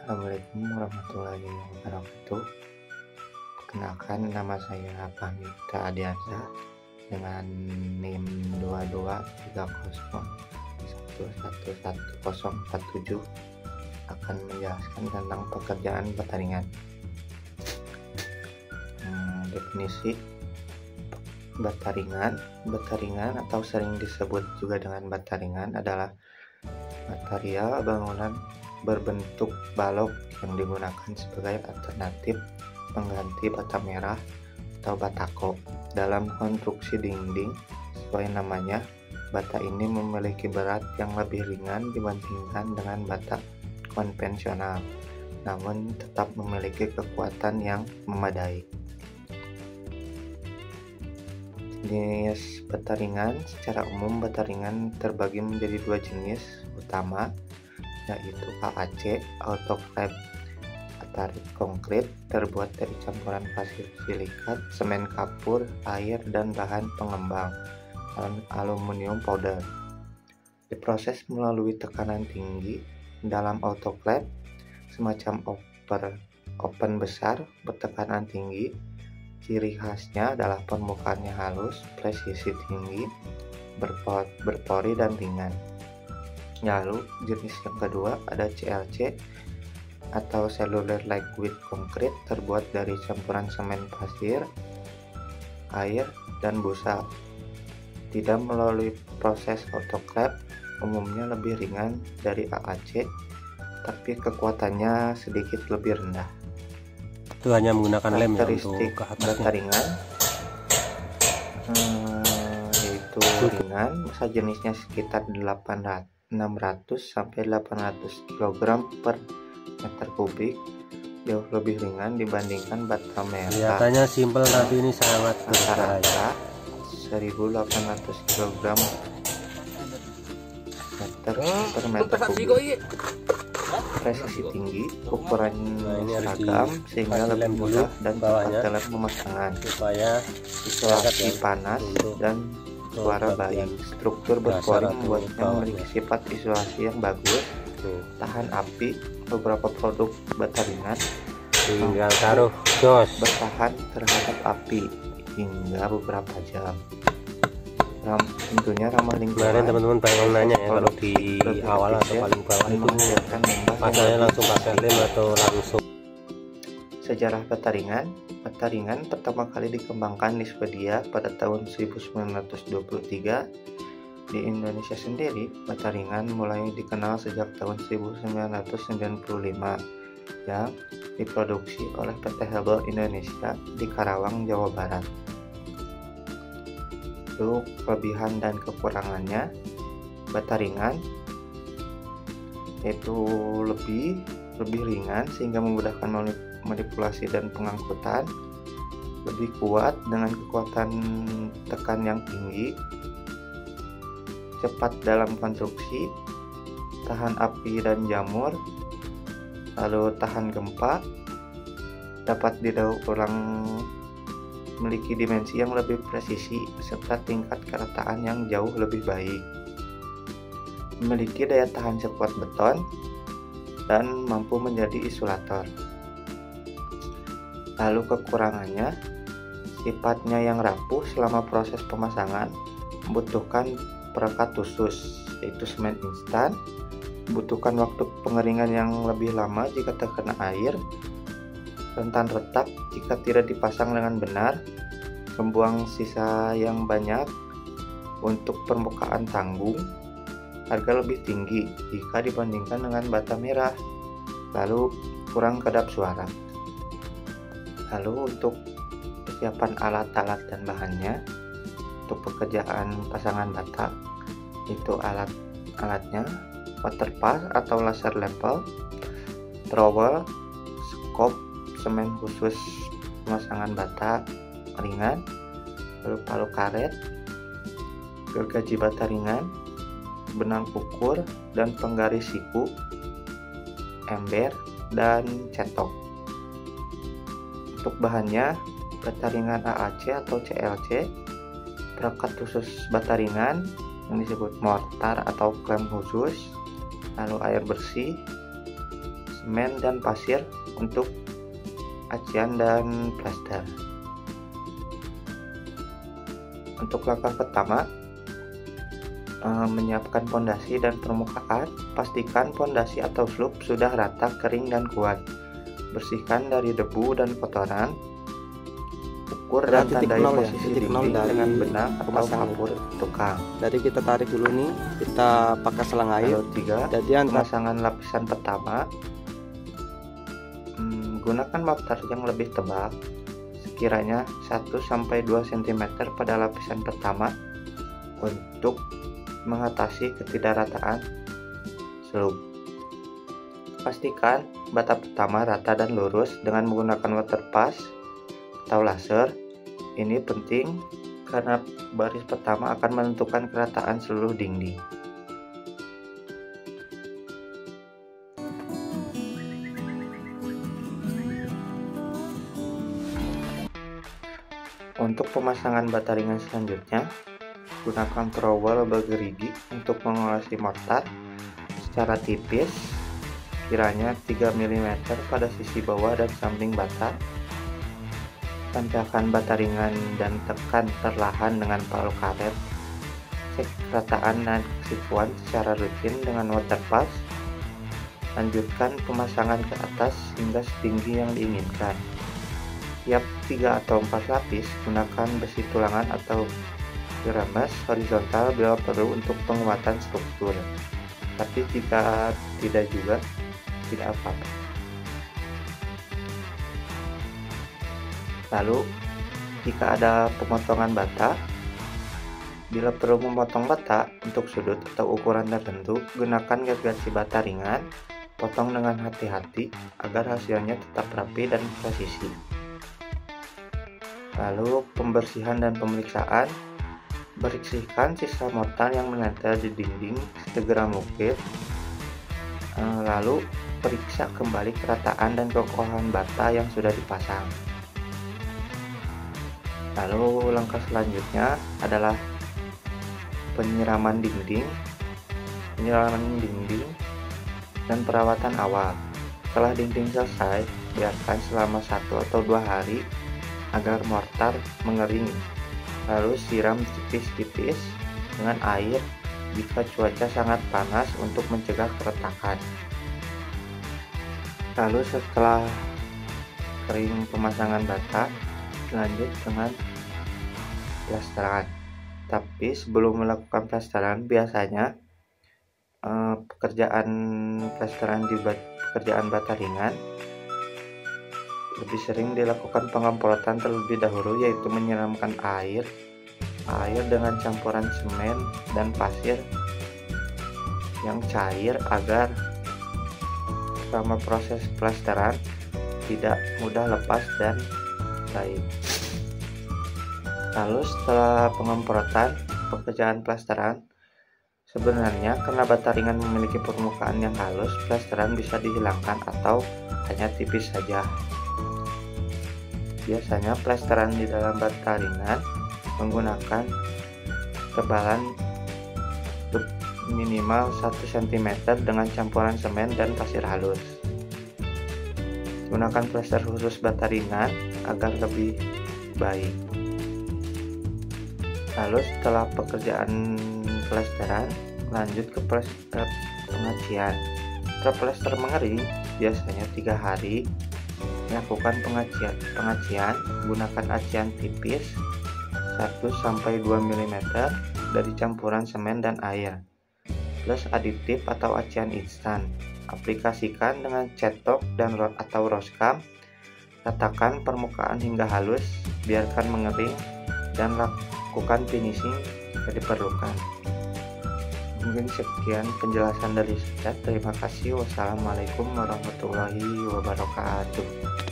Assalamualaikum warahmatullahi wabarakatuh. Perkenalkan, nama saya Fahmita Adiansa dengan NIM 2230111047 akan menjelaskan tentang pekerjaan bataringan. Definisi bataringan atau sering disebut juga dengan bataringan adalah material bangunan berbentuk balok yang digunakan sebagai alternatif pengganti bata merah atau batako dalam konstruksi dinding. Sesuai namanya, bata ini memiliki berat yang lebih ringan dibandingkan dengan bata konvensional, namun tetap memiliki kekuatan yang memadai. Jenis bataringan: secara umum bataringan terbagi menjadi dua jenis utama, yaitu AAC autoclave atarik konkrit, terbuat dari campuran pasir silikat, semen kapur, air, dan bahan pengembang aluminium powder. Diproses melalui tekanan tinggi dalam autoclave, semacam oven besar bertekanan tinggi. Ciri khasnya adalah permukaannya halus, presisi tinggi, berpori dan ringan. Lalu jenis yang kedua ada CLC atau cellular liquid concrete, terbuat dari campuran semen pasir, air, dan busa. Tidak melalui proses autoclave, umumnya lebih ringan dari AAC, tapi kekuatannya sedikit lebih rendah. Itu hanya menggunakan lem ya untuk ke atasnya. Bataringan yaitu ringan, massa jenisnya sekitar 600 sampai 800 kg per meter kubik, jauh lebih ringan dibandingkan bata merah. Kelihatannya simpel tapi ini sangat berbahaya. 1800 kg per meter kubik. Presisi tinggi, ukuran seragam sehingga lebih mudah dan cepat dalam pemasangan, supaya isolasi panas dan suara baik. Struktur berpori membuatnya memiliki sifat isolasi yang bagus, tahan api. Beberapa produk bataringan tinggal taruh jos bertahan terhadap api hingga beberapa jam. Tentunya ramah lingkungan. Kemarin teman-teman banyak nanya ya, kalau di awal atau paling bawah itu pasangnya langsung pakai lem atau langsung. Sejarah bataringan pertama kali dikembangkan di Swedia pada tahun 1923. Di Indonesia sendiri, bataringan mulai dikenal sejak tahun 1995 yang diproduksi oleh PT Hebel Indonesia di Karawang, Jawa Barat. Untuk kelebihan dan kekurangannya, bataringan yaitu lebih ringan sehingga memudahkan manipulasi dan pengangkutan, lebih kuat dengan kekuatan tekan yang tinggi, cepat dalam konstruksi, tahan api dan jamur, lalu tahan gempa, dapat didaur ulang, memiliki dimensi yang lebih presisi serta tingkat kerataan yang jauh lebih baik, memiliki daya tahan sekuat beton, dan mampu menjadi isolator. Lalu kekurangannya, sifatnya yang rapuh selama proses pemasangan, membutuhkan perekat khusus yaitu semen instan, membutuhkan waktu pengeringan yang lebih lama jika terkena air, rentan retak jika tidak dipasang dengan benar, membuang sisa yang banyak untuk permukaan tanggung, harga lebih tinggi jika dibandingkan dengan bata merah, lalu kurang kedap suara. Lalu untuk persiapan alat-alat dan bahannya, untuk pekerjaan pasangan bata, itu alatnya water pass atau laser level, trowel, skop, semen khusus pemasangan bata ringan, lalu palu karet, gergaji bataringan, benang ukur dan penggaris siku, ember, dan cetok. Untuk bahannya, bataringan AAC atau CLC, perekat khusus bataringan yang disebut mortar atau klem khusus, lalu air bersih, semen dan pasir untuk acian dan plester. Untuk langkah pertama, menyiapkan pondasi dan permukaan. Pastikan pondasi atau slope sudah rata, kering, dan kuat. Bersihkan dari debu dan kotoran. Ukur dan tandai posisi dinding dengan benang atau kapur tukang. Jadi kita tarik dulu nih, kita pakai selang air. Lalu 3, jadi pemasangan lapisan pertama. Gunakan mortar yang lebih tebal, sekiranya 1-2 cm pada lapisan pertama untuk mengatasi ketidakrataan slope. Pastikan bata pertama rata dan lurus dengan menggunakan waterpass atau laser. Ini penting karena baris pertama akan menentukan kerataan seluruh dinding. Untuk pemasangan bata ringan selanjutnya, gunakan trowel bergerigi untuk mengolesi mortar secara tipis, kiranya 3 mm pada sisi bawah dan samping bata. Tancapkan bata ringan dan tekan perlahan dengan palu karet. Cek kerataan dan kesikuan secara rutin dengan waterpass. Lanjutkan pemasangan ke atas hingga setinggi yang diinginkan. Tiap 3 atau 4 lapis, gunakan besi tulangan atau geramas horizontal bila perlu untuk penguatan struktur. Tapi jika tidak juga, tidak apa-apa. Lalu, jika ada pemotongan bata, bila perlu memotong bata untuk sudut atau ukuran tertentu, gunakan gergaji bata ringan. Potong dengan hati-hati agar hasilnya tetap rapi dan presisi. Lalu, pembersihan dan pemeriksaan. Bersihkan sisa mortar yang menempel di dinding segera mungkin. Lalu, periksa kembali kerataan dan kekokohan bata yang sudah dipasang. Lalu langkah selanjutnya adalah penyiraman dinding dan perawatan awal. Setelah dinding selesai, biarkan selama 1 atau 2 hari agar mortar mengering. Lalu siram tipis-tipis dengan air jika cuaca sangat panas untuk mencegah keretakan. Lalu setelah kering pemasangan bata, lanjut dengan plesteran. Tapi sebelum melakukan plesteran, biasanya pekerjaan bata ringan lebih sering dilakukan pengemprotan terlebih dahulu, yaitu menyiramkan air dengan campuran semen dan pasir yang cair agar selama proses plesteran tidak mudah lepas dan baik. Lalu setelah pengemprotan pekerjaan plesteran, sebenarnya karena bata ringan memiliki permukaan yang halus, plesteran bisa dihilangkan atau hanya tipis saja. Biasanya plesteran di dalam bata ringan menggunakan ketebalan minimal 1 cm dengan campuran semen dan pasir halus. Gunakan plester khusus bata ringan agar lebih baik. Lalu setelah pekerjaan plesteran, lanjut ke pengacian. Setelah plester mengering, biasanya 3 hari, lakukan pengacian. Gunakan acian tipis 1-2 mm dari campuran semen dan air plus aditif atau acian instan. Aplikasikan dengan cetok dan atau roskam. Ratakan permukaan hingga halus, biarkan mengering dan lakukan finishing jika diperlukan. Mungkin sekian penjelasan dari saya. Terima kasih. Wassalamualaikum warahmatullahi wabarakatuh.